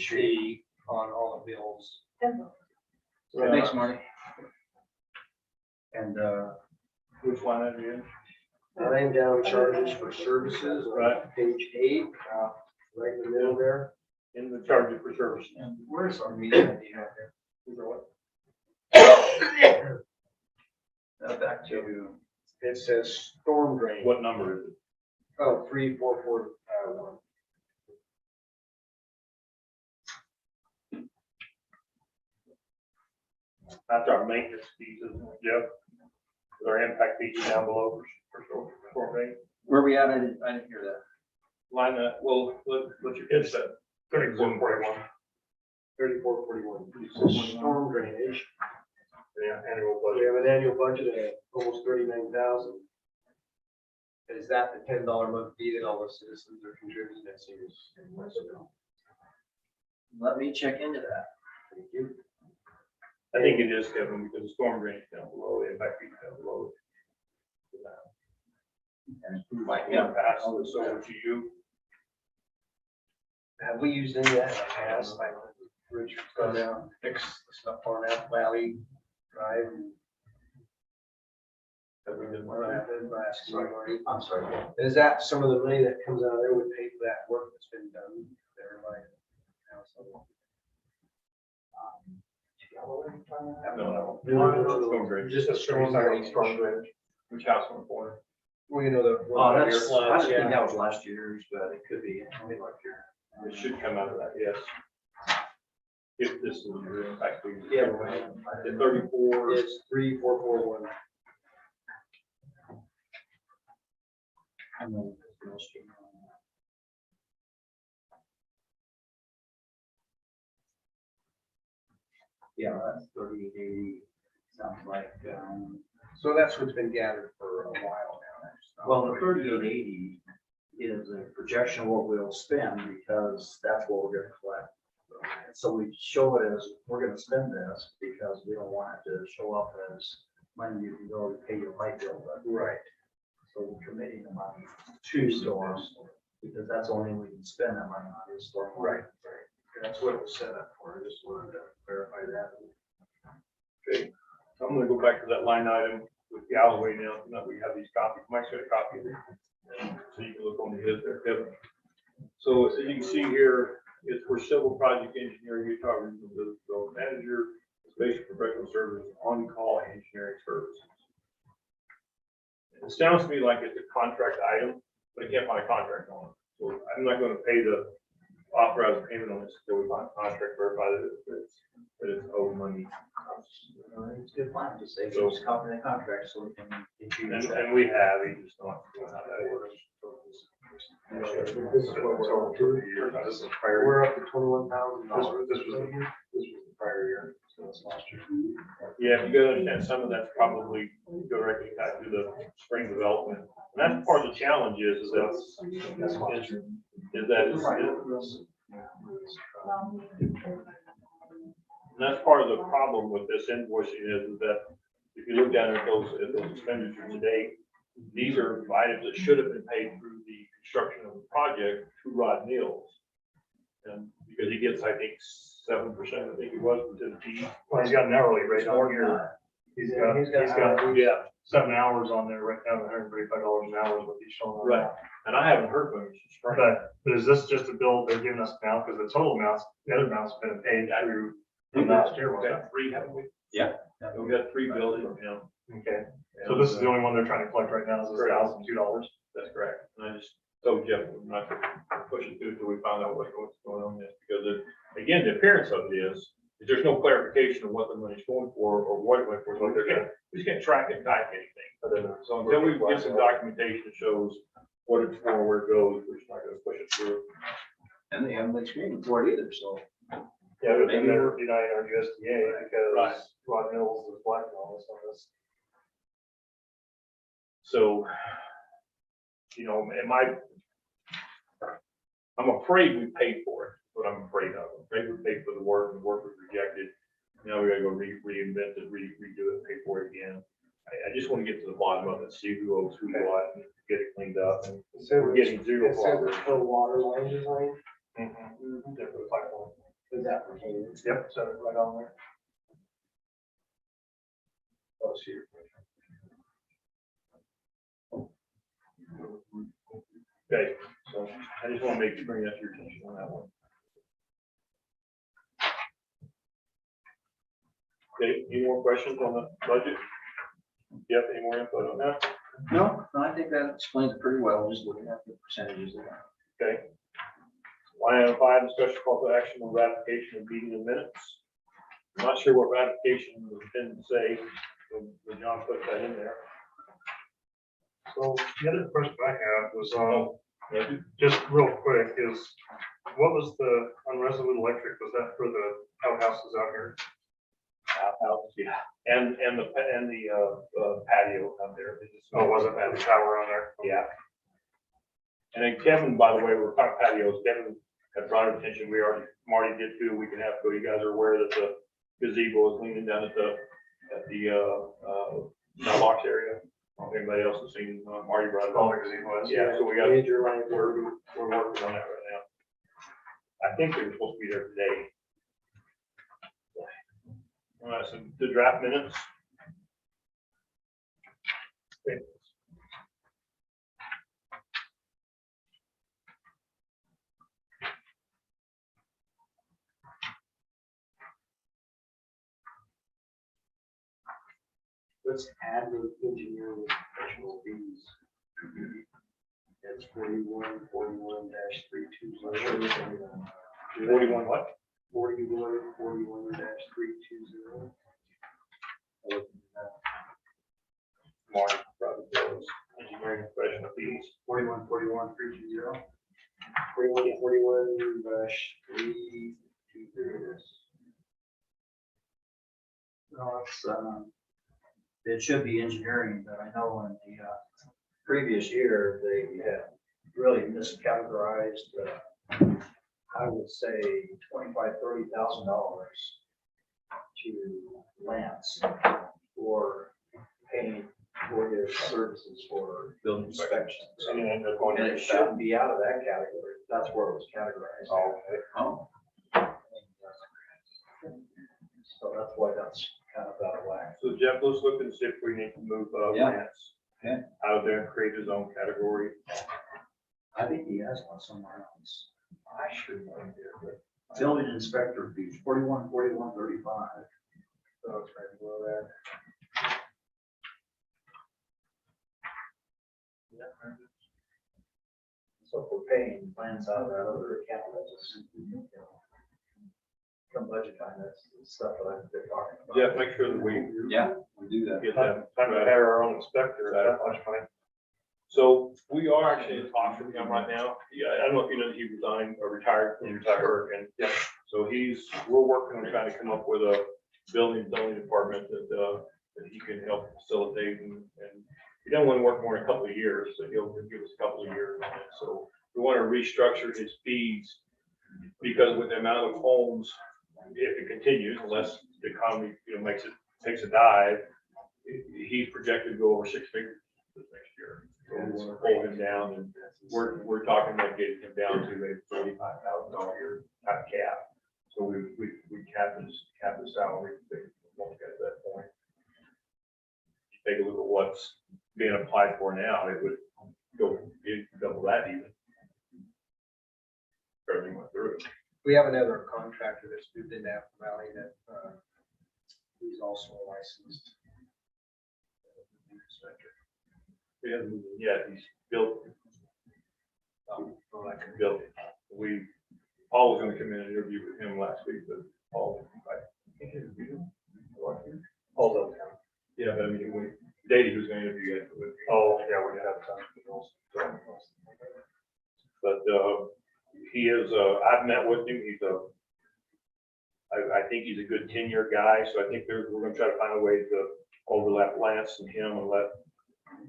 fee on all the bills. Thanks, Marty. And, Which line are you in? laying down charges for services, Right. page 8, right in the middle there. In the charges for service. And where's our meeting that you have here? These are what? Back to, It says storm drain. What number is it? Oh, 3441. That's our maintenance fees, isn't it, Jeff? Our impact fees down below for storm drain. where we at? I didn't hear that. Line that, well, let your kids say. 3441. 3441. It says storm drainage. Yeah, annual We budget. have an annual budget of almost 39,000. Is that the $10 month fee that all the citizens are contributing? That seems. Let me check into that. Thank you. I think it is, Kevin, because the storm drain is down below, the impact fees down below. And Might not pass this over to you. Have we used any of that in the past? Like Richard's gone down and fixed the stuff on Apple Valley Drive. That we did what happened last year. I'm sorry. Is that some of the money that comes out of there would pay for that work that's been done there by? No. Storm drain. Just a storm drain. Which house on the corner? Well, you know, the. Oh, that's, I floods, didn't think yeah. that was last year's, but it could be. Let me look here. It should come out of that, yes. If this is your impact fee. Yeah. The 34. It's 3441. And then, yeah, that's 3880. Sounds like, So that's what's been gathered for a while now. well, the 3880 is a projection of what we'll spend because that's what we're gonna collect. So we show it as, we're gonna spend this because we don't want it to show up as money you can go to pay your light bill. But Right. So we're committing the money to storms because that's the only way we can spend that money on is storm. Right. That's what it was set up for. I just wanted to verify that. Okay, so I'm gonna go back to that line item with Galloway now, that we have these copies, Mike's got a copy of it. So you can look on his there, Kevin. So as you can see here, it's for civil project engineering, Utah Regional Business Development Manager, it's basic professional services, on-call engineering services. It sounds to me like it's a contract item, but I can't find a contract on it. So I'm not gonna pay the authorized payment on this until we find a contract verify that it's owed money. It's a good plan to say, So- just copy the contract so we can. And we have, he just not doing how that works. This is what we're on to. This is prior. We're up to $21,000. This was the prior year, so that's last year. Yeah, if you gotta understand, some of that's probably directly tied to the spring development. And that's part of the challenge is that, and that's part of the problem with this invoicing is that if you look down at those expenditures today, these are items that should have been paid through the construction of the project to Rod Mills. And because he gets, I think, 7%, I think he was, to the T. Well, he's got an hourly rate on here. He's got, Yeah, 7 hours on there right now, $135 an hour is what he's showing. on right. that. And I haven't heard from him since spring. But is this just a bill they're giving us now? Because the total amounts, the other amounts have been paid through the last year, We've wasn't got 3, haven't we? Yeah. We've got 3 bills from him. it? Okay, so this is the only one they're trying to collect right now, is this $1,002. That's correct. And I just told Jeff, we're not gonna push it through until we find out what's going on this, because again, the appearance of it is there's no clarification of what the money's going for or what it went for. So we just can't track and type anything. So until we get some documentation that shows what it's for, where it goes, we're just not gonna push it through. And they haven't been screening for it either, so. Yeah, but then Maybe they're we're- denying our USDA because Right. Rod Mills is black on this on this. So, I'm afraid we paid for it, what I'm afraid of. I'm afraid we paid for the work and the work was rejected. Now we gotta go reinvent it, redo it, pay for it again. I just want to get to the bottom of it, see who owes who what, and get it cleaned up. And we're getting zero It says progress. it's for water line design. Different pipeline. that pertaining? Yep, set it right on there. Oh, see your okay, so I just want to bring that to your attention on that one. Okay, any more questions on the budget? Do you have any more input on that? No, I think that explains it pretty well, just looking at the percentages there. Okay. Line item 5, discussion call to action on ratification of meeting minutes. I'm not sure what ratification was intended to say, when John put that in there. So the other question I had was, Yeah. just real quick, is what was the unresolute electric? Was that for the outhouses out here? Outhouse, yeah, and the patio out there. They just- Oh, wasn't that the tower on there? Yeah. And then Kevin, by the way, we're talking patios. Kevin had brought our attention. Marty did too. We can have, so you guys are aware that the gazebo is leaning down at the mailbox area. I don't know if anybody else has seen, Marty brought it Oh, up. the gazebo is? Yeah, so we got, Major line of we're work. working on that right now. I think they were supposed to be there today. All right, so the draft minutes. Okay. Let's add the engineering professional fees. That's 41, 41-320. 41 what? 41, 41-320. Marty brought it to us. Engineering professional fees. 41, 41-320. 41-320. No, it's, it should be engineering, but I know in the previous year, they had really miscategorized, I would say $25,000-$30,000 to Lance for paying for his services for building inspections. And then they're going And to it shouldn't be out of that category. That's where it was categorized. Oh, okay. Oh. So that's why that's kind of out of whack. So Jeff, let's look and see if we need to move Yeah. Lance Okay. out of there and create his own category. I think he has one somewhere else. I should know here, but building inspector fees, 41, 35. So it's right below that. So if we're paying plans out of that other account, that's just, come budget time, that's the stuff that I've been talking about. Jeff, make sure that we Yeah, we do that. get that. Time to hire our own inspector, that much money. So we are actually in talks with him right now. Yeah, I don't know if you know, he resigned or retired from work, and Yeah. so we're working on trying to come up with a building zoning department that he can help facilitate, and he doesn't want to work more than a couple of years, so he'll give us a couple of years on it. So we want to restructure his fees, because with the amount of homes, if it continues, unless the economy, takes a dive, he's projected to go over 6 figures this next year. So we want to pull him down, and we're talking about getting him down to a $35,000 a year kind of cap. So we cap his salary, won't get to that point. You take a look at what's being applied for now, it would go double that even. Everything went through it. We have another contractor that's moved into Apple Valley that, he's also a licensed inspector. He hasn't moved in yet, he's built. I can build it. Paul was gonna come in and interview with him last week, but Paul, I think he interviewed him. Paul's out of town. Yeah, but I mean, Davey was gonna interview you with. Oh, yeah, we have time. But, he is, I've met with him, I think he's a good 10-year guy, so I think we're gonna try to find a way to overlap Lance and him, and let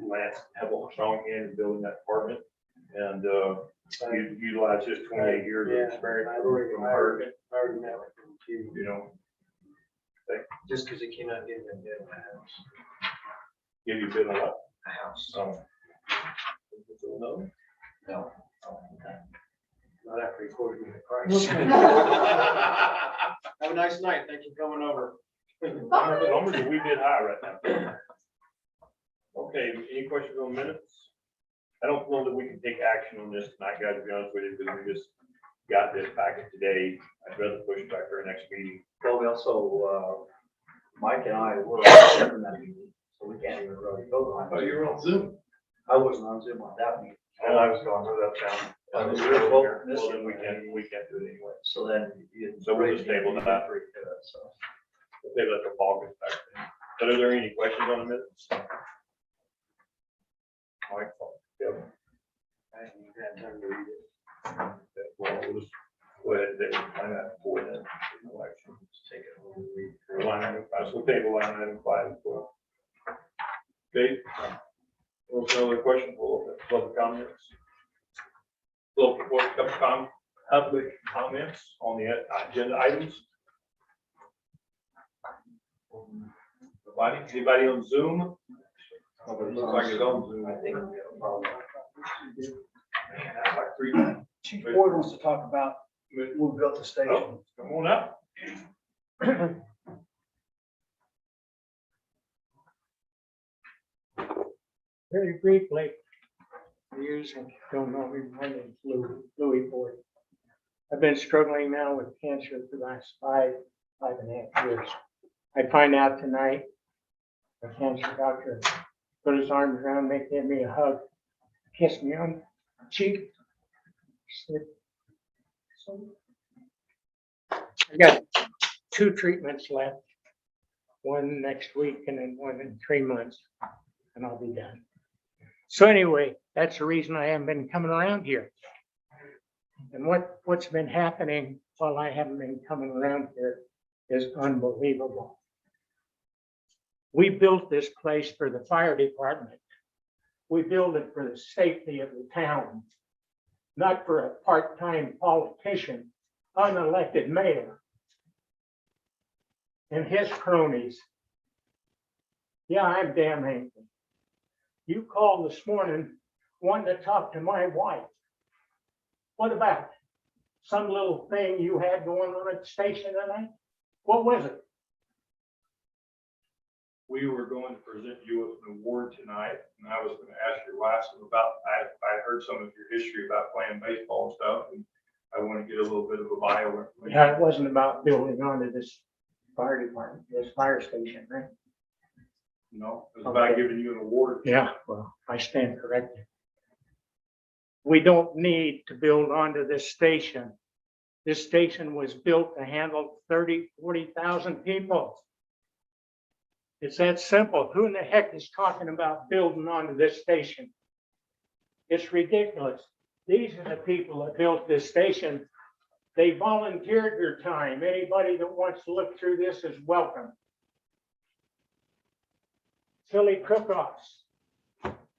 Lance have a strong hand in building that department, and, utilize his 28 years of experience I've already from Oregon, met with him too, just because he came out getting a bid on the house. give you a bit of a, A house. no? No. Not after he quoted me the price. a nice night. Thank you for coming over. Numbers are we did high right now. Okay, any questions on minutes? I don't know that we can take action on this tonight, guys, to be honest with you, because we just got this packet today. I'd rather push it back to our next meeting. Well, we also, Mike and I were in that meeting, so we can't even really vote on Oh, it. you were on Zoom? I wasn't on Zoom on that meeting. And I was going through that town. Well, then we can't do it anyway. So then. So we'll just table that. So. They let the ball get back then. But are there any questions on the minutes? Mike, Kevin? I haven't had time to read it. Well, we'll just go ahead and find that for the election. Just take it home and read through. Line item five, so table line item 5 as well. Okay. Also, another question for public comments. Public comments on the agenda items. Anybody on Zoom? Looks like it's on Zoom. I think we have a problem. Man, that's like 3. Chief Boyd wants to talk about, we built the station. Oh, come on up. Very briefly, you don't know me, my name's Louis Boyd. I've been struggling now with cancer for the last 5.5 years. I find out tonight, the cancer doctor put his arms around me, gave me a hug, kissed me on the cheek. Said, "So, I got 2 treatments left, one next week and then one in 3 months, and I'll be done." So anyway, that's the reason I haven't been coming around here. And what's been happening while I haven't been coming around here is unbelievable. We built this place for the fire department. We built it for the safety of the town, not for a part-time politician, unelected mayor, and his cronies. Yeah, I'm damn angry. You called this morning wanting to talk to my wife. What about some little thing you had going on at the station tonight? What was it? We were going to present you with an award tonight, and I was going to ask your last one about, I heard some of your history about playing baseball and stuff, and I want to get a little bit of a bio information. Yeah, it wasn't about building onto this fire department, this fire station, right? No, it was about giving you an award. Yeah, well, I stand corrected. We don't need to build onto this station. This station was built to handle 30, 40,000 people. It's that simple. Who in the heck is talking about building onto this station? It's ridiculous. These are the people that built this station. They volunteered their time. Anybody that wants to look through this is welcome. Silly cook-offs,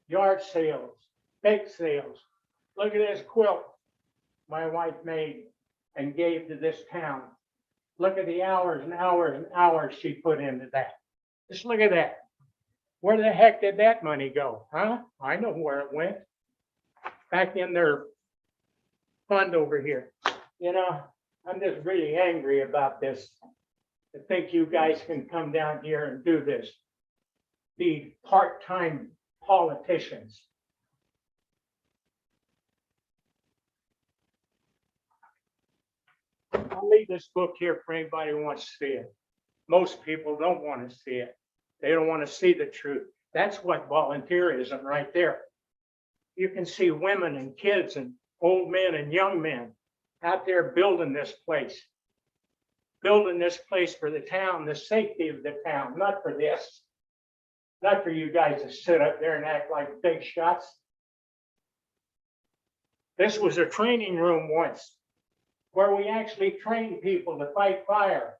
yard sales, bake sales. Look at this quilt my wife made and gave to this town. Look at the hours and hours and hours she put into that. Just look at that. Where the heck did that money go? Huh? I know where it went. Back in their fund over here. You know, I'm just really angry about this. I think you guys can come down here and do this. Be part-time politicians. I'll leave this book here for anybody who wants to see it. Most people don't want to see it. They don't want to see the truth. That's what volunteerism right there. You can see women and kids and old men and young men out there building this place. Building this place for the town, the safety of the town, not for this. Not for you guys to sit up there and act like big shots. This was a training room once where we actually trained people to fight fire.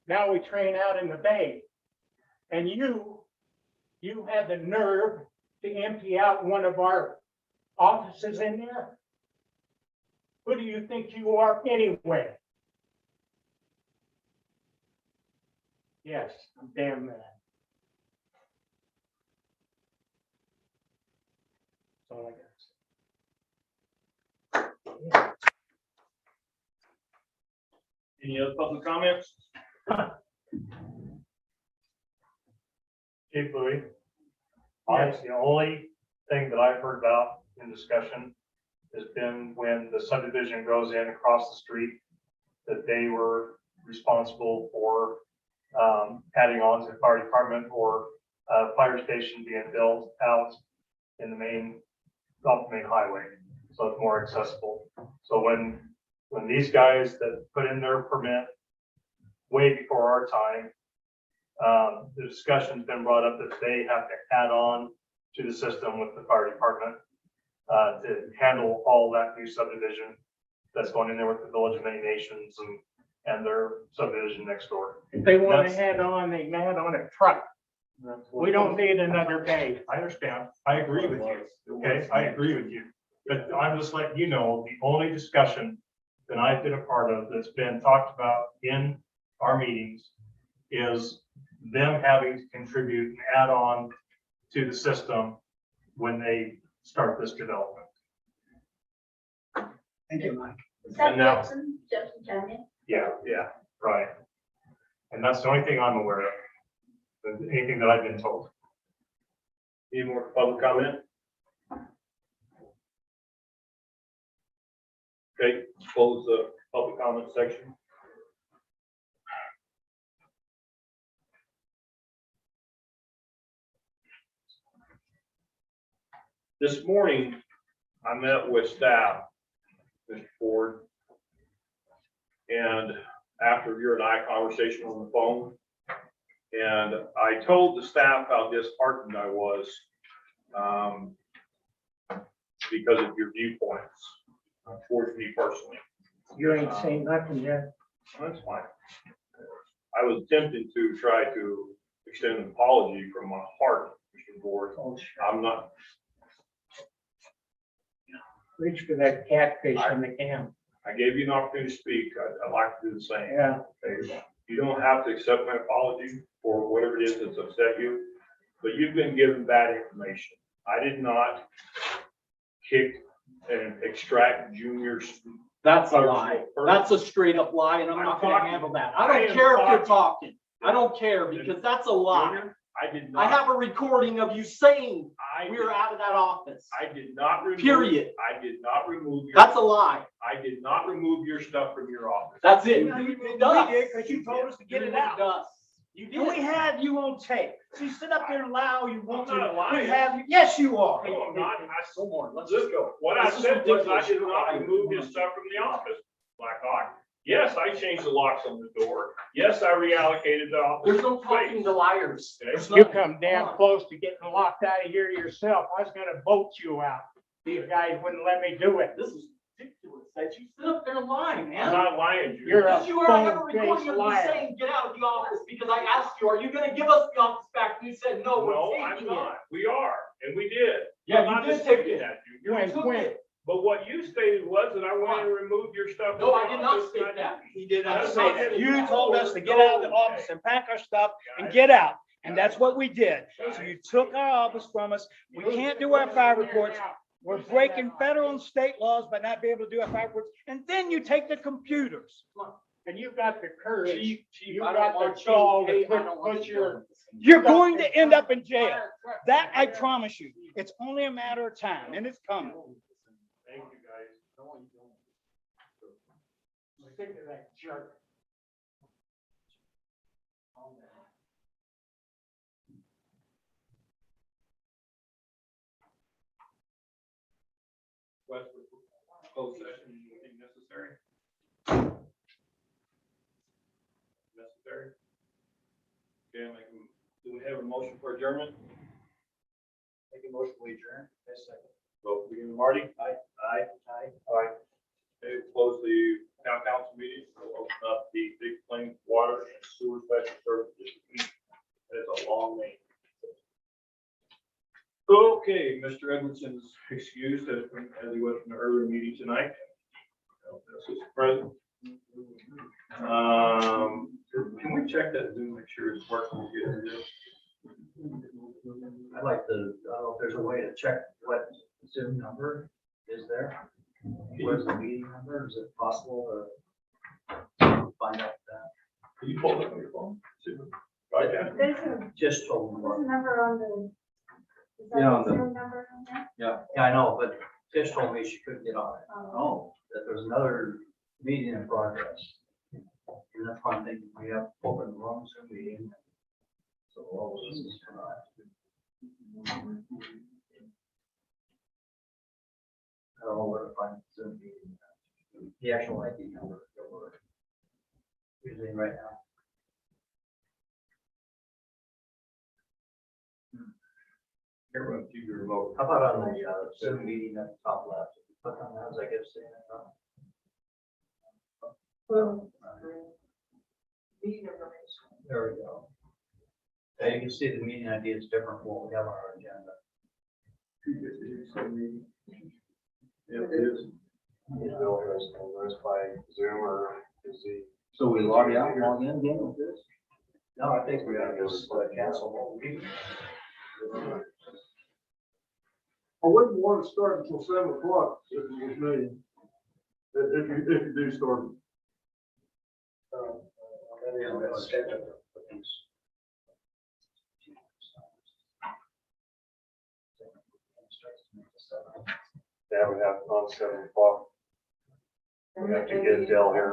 Now we train out in the bay. And you had the nerve to empty out one of our offices in there. Who do you think you are anyway? Yes, I'm damn mad. That's all I got. Any other public comments? Chief Louis, honestly, the only thing that I've heard about in discussion has been when the subdivision goes in across the street, that they were responsible for adding on to the fire department or fire station being built out in the main, off the main highway, so it's more accessible. So when these guys that put in their permit way before our time, the discussion's been brought up that they have to add on to the system with the fire department to handle all that new subdivision that's going in there with the Village of Many Nations and their subdivision next door. If they want to That's- head on, they can head on a truck. We don't need another bay. I understand. I agree with you. Okay, I agree with you. But I'm just letting you know, the only discussion that I've been a part of that's been talked about in our meetings is them having to contribute and add on to the system when they start this development. Thank you, Mike. Is that And now- Jefferson County? Yeah, right. And that's the only thing I'm aware of, anything that I've been told. Any more public comment? Okay, close the public comment section. This morning, I met with staff, Mr. Ford. And after your and I conversation on the phone, and I told the staff how disheartened I was because of your viewpoints towards me personally. You ain't seen nothing yet. That's fine. I was tempted to try to extend an apology from my heart, Mr. Ford. Oh, sure. I'm not, Reach for that catfish in the can. I gave you an opportunity to speak. I'd like to do the same. Yeah. Okay? You don't have to accept my apology for whatever it is that's upset you, but you've been given bad information. I did not kick and extract Junior's. That's a lie. That's a straight up lie, and I'm not gonna handle that. I don't care if you're talking. I don't care, because that's a lie. Junior, I did I not. have a recording of you saying I we were did- out of that office. I did not remove. Period. I did not remove your. That's a lie. I did not remove your stuff from your office. That's it. We does. did, because you told us to get it out. Does. You And we did. had you on tape. So you sit up there and lie all you want I'm not to. lying. We have, yes, you are. No, I'm not. Go more. Let's Look, just go. what I This is said was I ridiculous. did not remove his stuff from the office, Black Hawk. Yes, I changed the locks on the door. Yes, I reallocated the office. There's no talking to liars. There's You nothing. come damn close to getting locked out of here yourself. I was gonna vote you out. These guys wouldn't let me do it. This is ridiculous that you sit up there lying, I'm man. not lying, Junior. You're a Yes, you are. I have a phone-faced recording of you liar. saying, get out of the office, because I asked you, are you gonna give us the office back? And you said, no, No, we're I'm taking it. not. We are, and we did. Yeah, I'm you not did disputing take it. that, Junior. You ain't took Quinn. it. But what you stated was that I wanted to remove your stuff. No, from I did the not office, state and I that. didn't. He did not That's say not that. it. You told us to get out of the office and pack our stuff and get out. And that's what we did. So you took our office from us. We can't do our fire reports. We're breaking federal and state laws by not being able to do our fire reports. And then you take the computers. And you've got the courage. Chief, You I got don't the want gall you, to I don't want put you. your. You're going to end up in jail. That I promise you. It's only a matter of time, and it's coming. Thank you, guys. Stick to that jerk. Request for closed session, anything necessary? Necessary? Okay, do we have a motion for adjournment? Make a motion, we adjourn. Yes, second. Vote begin with Marty. Aye. Aye. Aye. Okay, close the town council meeting. We'll open up the Big Plains Water and Sewer Special Service District. It's a long name. Okay, Mr. Edwardson's excused as he was in the earlier meeting tonight. This is present. Can we check that Zoom, make sure it's working? We'll get into this. I'd like to, I don't know if there's a way to check what Zoom number is there. Where's the meeting number? Is it possible to? find out that. Can you pull it up on your phone? See, right there. There's a, Just told me there's what. a number on the. Is that Yeah, on the the- Zoom number on there? Yeah, I know, but Tish told me she couldn't get on it. Oh. Oh, that there's another meeting in progress. And that's why I'm thinking we have to open the wrong Zoom meeting. So all of this is tonight. I don't know where to find the Zoom meeting. The actual ID number that we're using right now. Here, run to your remote. How about on the Zoom meeting at the top left? Click on that as I get saying it. There we go. Yeah, you can see the meeting ID is different from what we have on our agenda. Yeah, it is. There's by Zoom or is the. So we log out, log in again with this? No, I think we gotta just cancel the whole meeting. I wouldn't want to start until 7 o'clock if it was me. If you do start. Yeah, that's scheduled. Yeah, we have on 7 o'clock. We have to get Dell here.